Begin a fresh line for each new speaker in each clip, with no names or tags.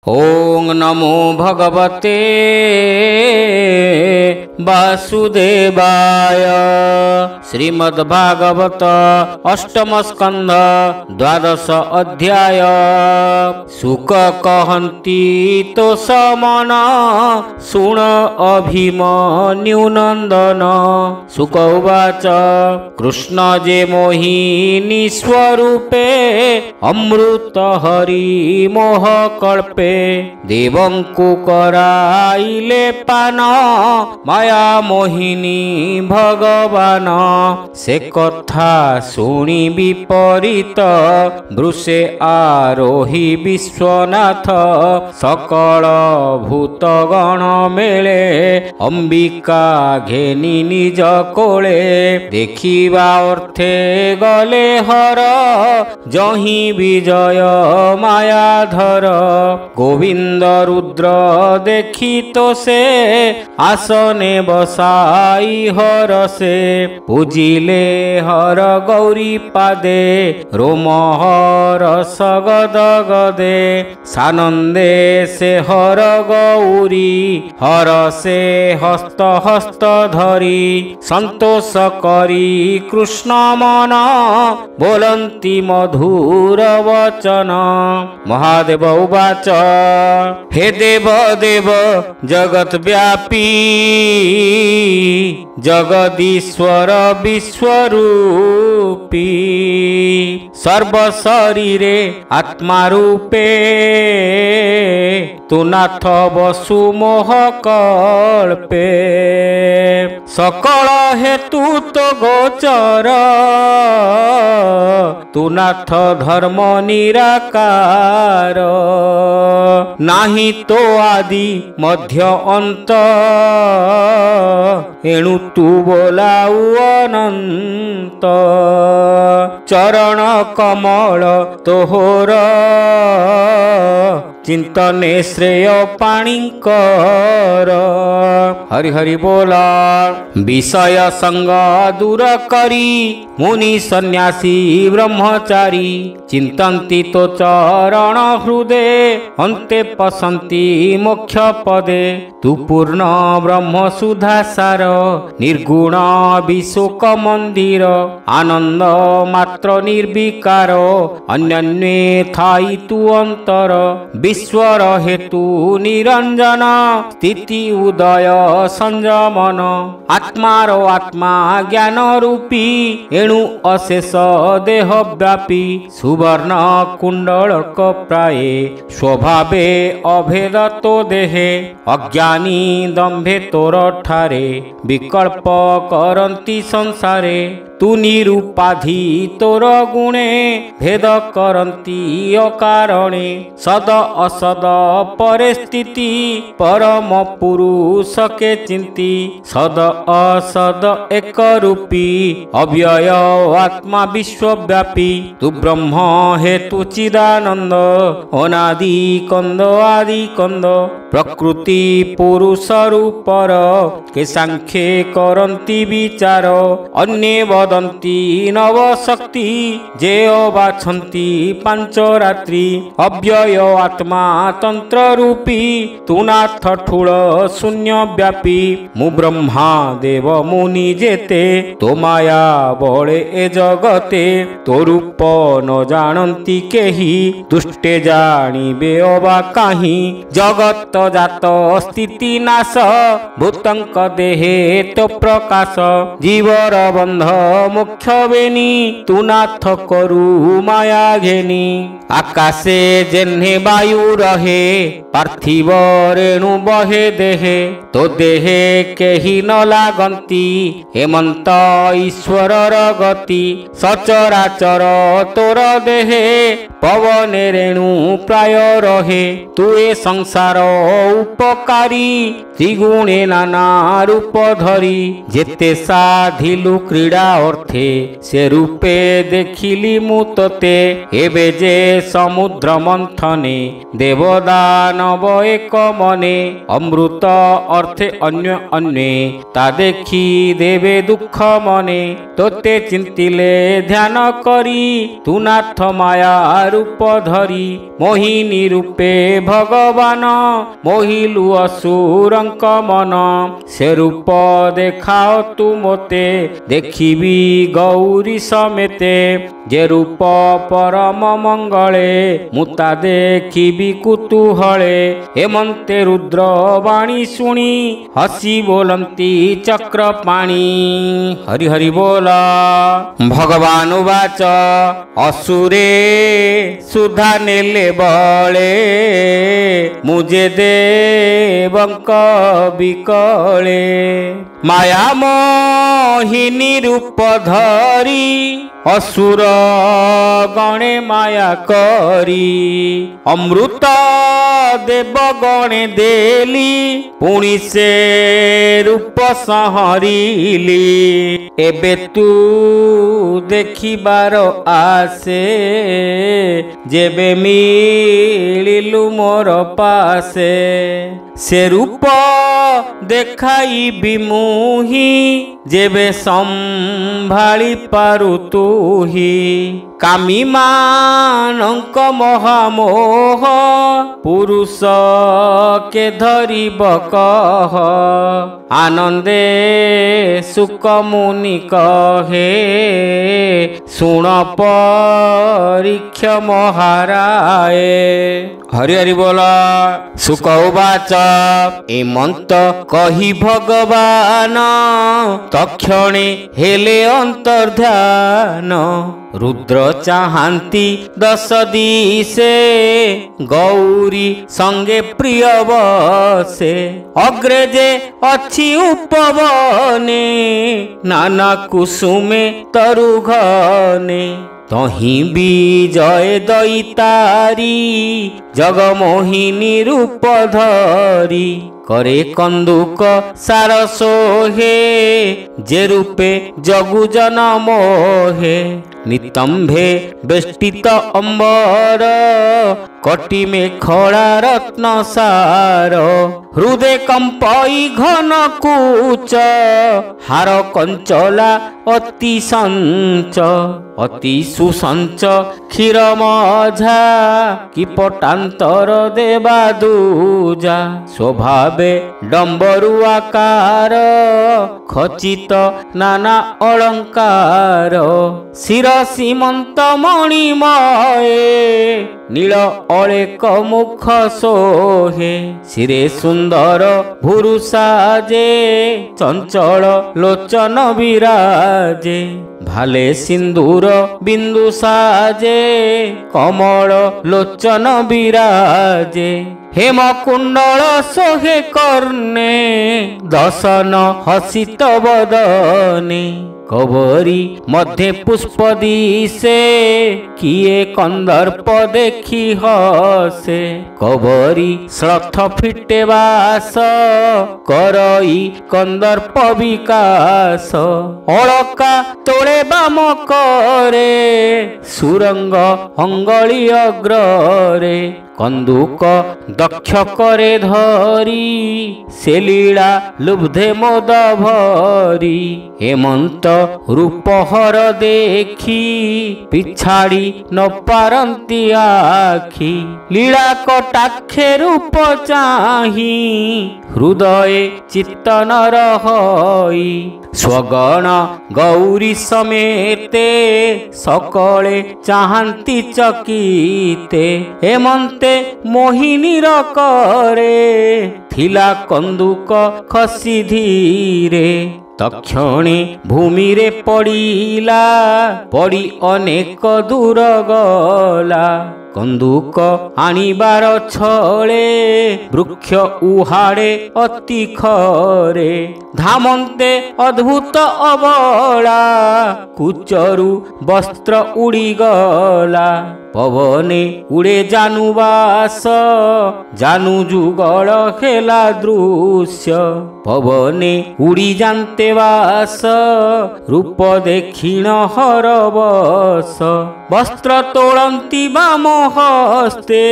ओं नमो भगवते वासुदेवाय। श्रीमद्भागवत अष्टम स्कंध द्वादश अध्याय। सुक कहन्ति तो समन सुण अभिमन्यु नंदन। सुक उवाच कृष्ण जे मोहिनी स्वरूपे अमृत हरि मोह कल्पे देवंकु कराइले पान माया मोहिनी भगवान। से कथा शुणी विपरीत वृषे आरोही विश्वनाथ। सकल भूतगण मेले अंबिका घेनी निज कोले। देखिबा अर्थे गले हर जही विजय मायाधर। गोविंद रुद्र देखी तो से आसने बसाई हर से। पूजिले हर गौरी पादे रोमहर सगद गदे। सानंदे से हर गौरी हर से हस्त हस्त धरी। संतोष करी कृष्ण मन बोलंती मधुर वचन। महादेव उवाच हे देव देव जगत व्यापी जगदीश्वर विश्वरूपी। सर्व शरीरे आत्मा रूपे तु नाथ वसु मोह कल्पे। सकल हेतु तो गोचर तु नाथ धर्म निराकार। नाही तो आदि मध्य अंत एणु तू बोलाऊ अनंत। चरण कमल तोहर चिंतने श्रेय पाणिकर। हरि हरि बोला। विषय संग दूर करी मुनि सन्यासी ब्रह्मचारी। चिंतन्ति तो चरण हृदे अन्ते पसन्ति मोक्ष पदे। तु पूर्ण ब्रह्म सुधा सार निर्गुण विशोक मंदिर। आनंद मात्र निर्विकार अन्यन्ये थाई तु अंतर। ईश्वर हेतु निरंजन स्थिति उदय संयमन। आत्मार आत्मा ज्ञान रूपी एणु अशेष देह व्यापी। सुवर्ण कुंडलक प्राय स्वभावे अभेद तो देहे। अज्ञानी दंभे तोर ठारे विकल्प करंती संसारे। तु निरुपाधि तोर गुणे भेद करंती अकारणे। सद असद परिस्थिति परम पुरुष के चिंती। सद असद एक रूपी अव्यय आत्मा विश्वव्यापी। तु ब्रह्म हेतु चिदानंद अनादि कंद आदि कंद। प्रकृति पुरुष रूपर के सांख्ये करंती विचार। अन्ये वदंती नव शक्ति जे बाछंती पांच रात्रि। अव्यय आत्मा तंत्र रूपी तु नाथ ठूल शून्य व्यापी। मु ब्रह्मा देव मुनि जेते तो माया बळे ए जगते। तो रूप न जानती केही दुष्टे जानिबे अबा काहि। जगत जात स्थिति नाश भूतंक देहे तो प्रकाश। जीवर बंध मोक्ष बेनी तु नाथ करू माया घेनी। आकाशे जेन्हे वायु रहे पार्थिव रेणु बहे देहे। तो देहे केही न लागंती हेमंत ईश्वरर गति। सचराचर तोर देहे पवन रेणु प्राय रहे। तु ए संसार उपकारी त्रिगुणे नाना रूप धरी। जेते साधिलु क्रीड़ा ଅର୍ଥେ ସେ ରୂପେ ଦେଖିଲି ମୁଁ ତୋତେ। ଏବେ ଯେ ସମୁଦ୍ର ମନ୍ଥନେ ଦେବଦାନବ ଏକ ମନେ। ଅମୃତ ଅର୍ଥେ ଅନ୍ୟ ଅନ୍ୟେ ତା ଦେଖି ଦେବେ ଦୁଃଖ ମନେ। ତୋତେ ଚିନ୍ତିଲେ ଧ୍ୟାନ କରି ତୁ ନାଥ ମାୟା ରୂପ ଧରି। ମୋହିନୀ ରୂପେ ଭଗବାନ ମୋହିଲୁ ଅସୁରଙ୍କ ମନ। ସେ ରୂପ ଦେଖାଅ ତୁ ମୋତେ ଦେଖିବି ଗୌରୀ ସಮೇତେ। ଯେ ରୂପ ପରମ ମଙ୍ଗଳେ ମୁଁ ତା ଦେଖିବି କୁତୁହଳେ। ହେମନ୍ତେ ରୁଦ୍ର ବାଣୀ ଶୁଣି ହସି ବୋଲନ୍ତି ଚକ୍ରପାଣି। ହରି ହରି ବୋଲ। ଭଗବାନ ବାଚ ଅସୁରେ ସୁଧା ନେଲେ ବଳେ। ମୁଁ ଯେ ଦେବଙ୍କ ବିକଳେ। ମାୟା ମୋହିନୀ ରୂପ ଧରି ଅସୁର ଗଣେ ମାୟା କରି। ଅମୃତ ଦେବ ଗଣେ ଦେଲି ପୁଣି ସେ ରୂପ ସଂହରିଲି। ଏବେ ତୁ ଦେଖିବାର ଆସେ ଯେବେ ମିଳିଲୁ ମୋର ପାଶେ। ସେ ରୂପ ଦେଖାଇବି ମୁହିଁ ଯେବେ ସମ୍ଭାଳି ପାରୁ ତୁହି। କାମୀ ମାନଙ୍କ ମହାମୋହ ପୁରୁଷ କେ ଧରିବ କହ। ଆନନ୍ଦେ ସୁକ ମୁନି କହେ ଶୁଣ ପରୀକ୍ଷ ମହାରାଏ। ହରି ହରି ବୋଲ। ସୁକ ଉବାଚ ଏମନ୍ତ କହି ଭଗବାନ ତକ୍ଷଣେ ହେଲେ ଅନ୍ତର୍ଧ୍ୟାନ। ରୁଦ୍ର ଚାହାନ୍ତି ଦଶ ଦିଶେ ଗୌରୀ ସଙ୍ଗେ ପ୍ରିୟ ବସେ। ଅଗ୍ରେ ଯେ ଅଛି ଉପବନେ ନାନା କୁସୁମେ ତରୁ ଘନେ। ତହିଁ ବିଜୟ ଦଇତାରି ଜଗମୋହିନୀ ରୂପ ଧରି। करे कंदुक सार सोहे जे रूपे जगु जन मोहे। नितंभे बेष्टित अंबर कटी में खड़ा रत्न सार। हृदय कंपई घन कूच हार कंचला अति संच। अति सुसंच क्षीर मझा कि पटांतर देवा दूजा। स्वभावे डंबरु आकार खचित नाना अलंकार। शिर सीमंत मणिमये नील अलेक मुख सोहे। शिरे सुंदर भुरु साजे चंचल लोचन विराजे। भाले सिंदूर बिंदु साजे कमल लोचन विराजे। हेम कुंडल सोहे कर्णे दशन हसित बदने। कबरी मध्य पुष्प दिशे किए कंदर्प देखी हसे। कबरी श्रथ फिटे बास करई कंदर्प विकास। अलका तोड़े बाम करे सुरंग अंगली अग्रे। कंदुक दक्ष करे धरी से लीला लुब्धे मोद भरी। हेमंत रूपहर देखी पिछाड़ी न पारंती आखी। लीला कटाक्षे रूप चाही हृदय चित्तन रही। स्वगण गौरी समेते सकले चाहंती चकिते। हेमंते मोहिनी करे थिला कंदुक खसी धीरे। तक्षणे भूमि रे पड़िला पड़ी अनेक दूर गला। कंदुक आनिबार छळे वृक्ष उहाड़े अति खरे। धामंते अद्भुत अबला कुचरु वस्त्र उड़ी गला। पवने उड़े जानुवास जानु जुगल खेला दृश्य पवने उड़ी जानते वास रूप देखिण हरबस वस्त्र तोड़ती बाम हस्ते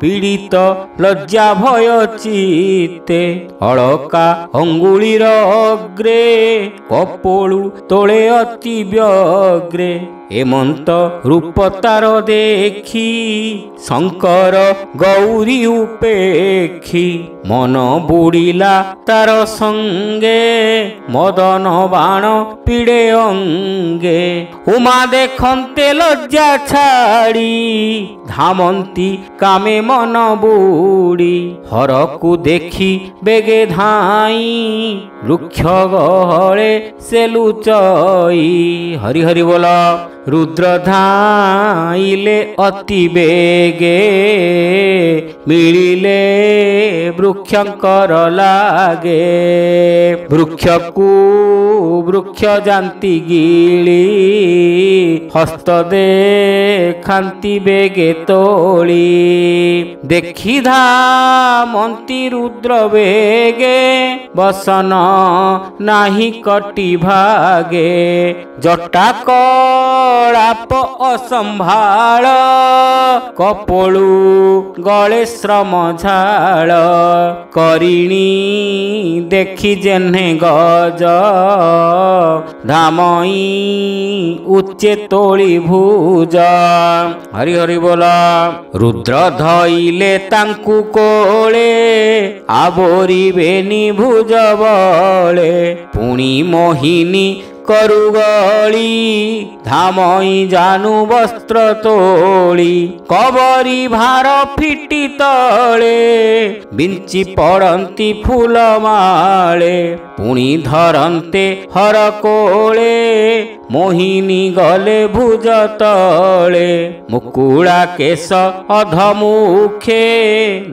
पीड़ित लज्जा भय चित्ते हड़का अंगुलीर अग्रे कपोलु तोले अति व्यग्रे एमंत रूप तार देखी शंकर गौरी उपेक्षी मन बुड़िला तार संगे मदन बाण पीड़े अंगे उमा देखते लज्जा छाड़ी धामंती कामे मन बुड़ी हरकु देखी बेगे धाई वृक्ष गहले से लुचई हरि हरि बोला रुद्र धाइले अति बेगे मिलिले वृक्षंकर लागे वृक्षकु वृक्ष जानती गिली हस्त देखांती बेगे तोली देखी धामंती रुद्र बेगे बसन नाही कटी भागे जटा कलाप असंभाळ कपोलु गले श्रम झाळ करिणी देखी जेन्हे गज धामई उच्चे तोली भुज हरि हरि बोला रुद्र धइले तांकु कोळे आवरिबेनी भुज बळे पुणी मोहिनी करुगली धामई जानु वस्त्र तोली कबरी भार फिटी तले बिंची पड़ती फूल माले पुणी धरंते हर कोले मोहिनी गले भुज तले मुकुला केश अधमुखे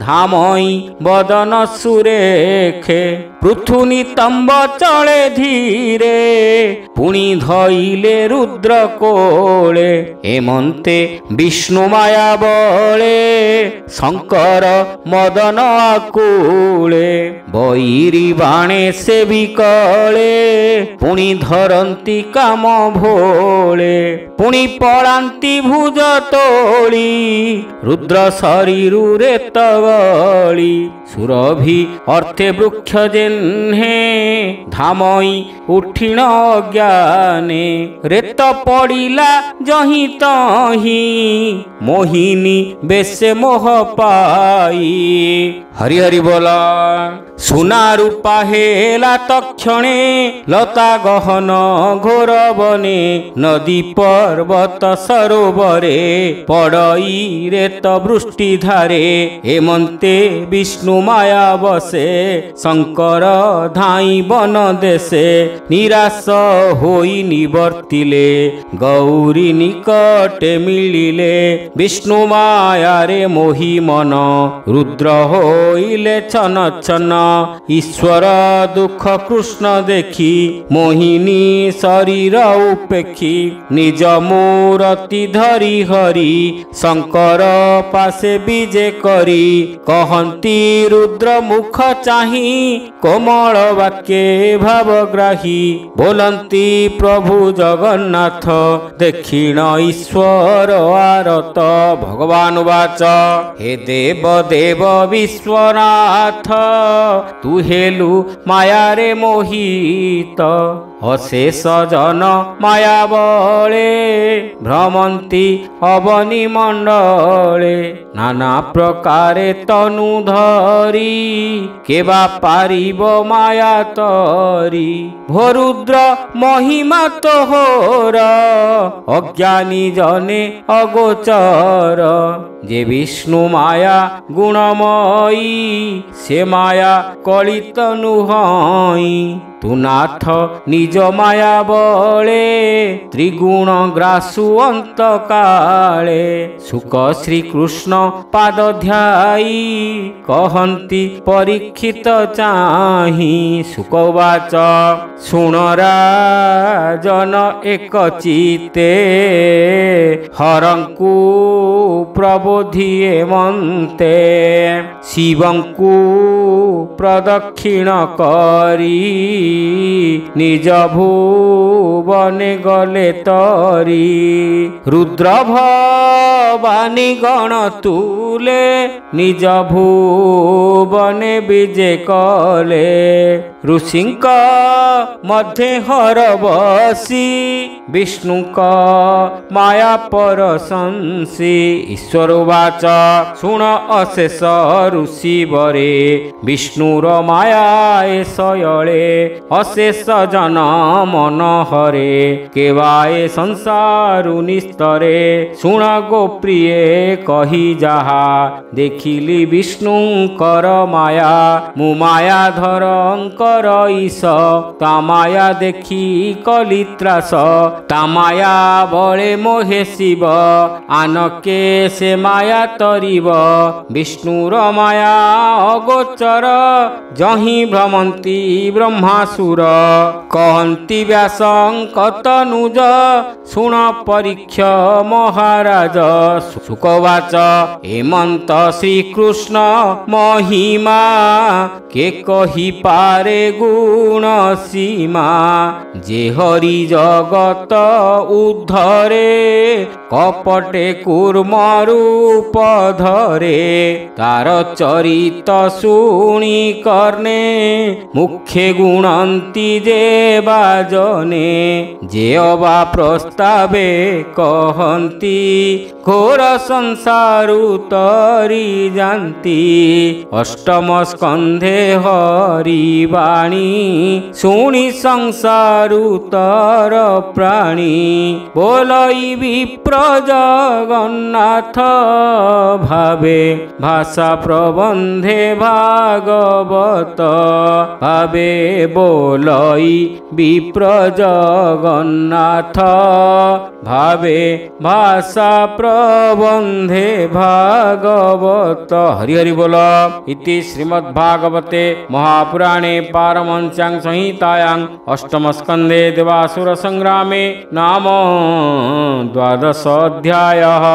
धामई बदन सुरेखे पृथुनी तंब चले धीरे पुणी धइले रुद्र कोले एमंते विष्णु माया बळे शंकर मदन आकुले बैरी बाणे से विकले पुणी धरंती काम भोले पुणी पड़ांती भुज तोली रुद्र शरीरु रेत गली सुरभि अर्थे वृक्ष जेन्हे धामई उठिण अज्ञाने रेत पड़िला जही तही मोहिनी बेसे मोह पाई हरि हरि बोला सुना रूपा हेला तक्षणे लता गहन घोर बने नदी पर्वत सरोवरे पड़ई रेत वृष्टि धारे एमंते विष्णु माया बसे शंकर धाई बन देशे निराश होई निवर्तिले गौरी निकटे मिलिले विष्णु माया रे मोहि मन रुद्र होइले छन छन ईश्वर दुख कृष्ण देखी मोहिनी शरीर उपेक्षी निज मूरति धरी हरि शंकर पासे विजे करी कहंती रुद्र मुख चाही कोमल वाक्ये भावग्राही बोलंती प्रभु जगन्नाथ दक्षिण ईश्वर आरत भगवान वाच हे देव देव विश्वनाथ तू हेलु माया रे मोहित अशेष जन माया बळे भ्रमंती अवनी मंडले नाना प्रकारे तनु धरी केबा पारिब माया तरी भरुद्र महिमा तोहर अज्ञानी जने अगोचर जे विष्णु माया गुणमयी से माया कलित नुहई। तु नाथ निज माया बले त्रिगुण ग्रासु अंत काले सुख श्रीकृष्ण पाद ध्याई कहन्ति परीक्षित चाहि सुखवाच शुण राजन एक चिते हरंकु प्रबोधिए मन्ते शिवंकु प्रदक्षिण करी निज भुवने गले तरी रुद्र भवानी गण तुले निज भुवने विजे कले ऋषिंक मध्य हर बसी विष्णुक माया परशंसी ईश्वर वाच शुण अशेष ऋषि बरे विष्णुर माया शयले अशेष जन मन हरे केवाए संसारु निस्तरे शुण गोप्रिय कही जहा देखिली विष्णुकर माया मु माया धरंकर ईश ता माया देखी कली त्रास ता माया बळे मोहे शिव आनके से माया तरिब विष्णुर माया अगोचर जहि भ्रमंती ब्रह्मासुर कहन्ति व्यासंकतनुज शुण परीक्ष महाराज सुखवाच हेमंत श्रीकृष्ण महिमा के कही पारे गुण सीमा जे हरि जगत उद्धरे कपटे कूर्म रूप धरे तार चरित शुणी कर्णे मुख्य गुणंती जे बाजने जे अबा प्रस्तावे कहन्ति घोर संसारु तरी जानती अष्टम स्कंधे हरि वाणी शुणी संसारु तर प्राणी बोलई विप्र जगन्नाथ भावे भाषा प्रबंधे भागवत भावे बोलई विप्र जगन्नाथ भावे भाषा प्रबंधे भागवत हरि हरि बोल इति श्रीमद्भागवते महापुराणे पारमहंस्यां संहितायां अष्टम स्कंधे देवासुर संग्रामे नाम 12 अध्यायः।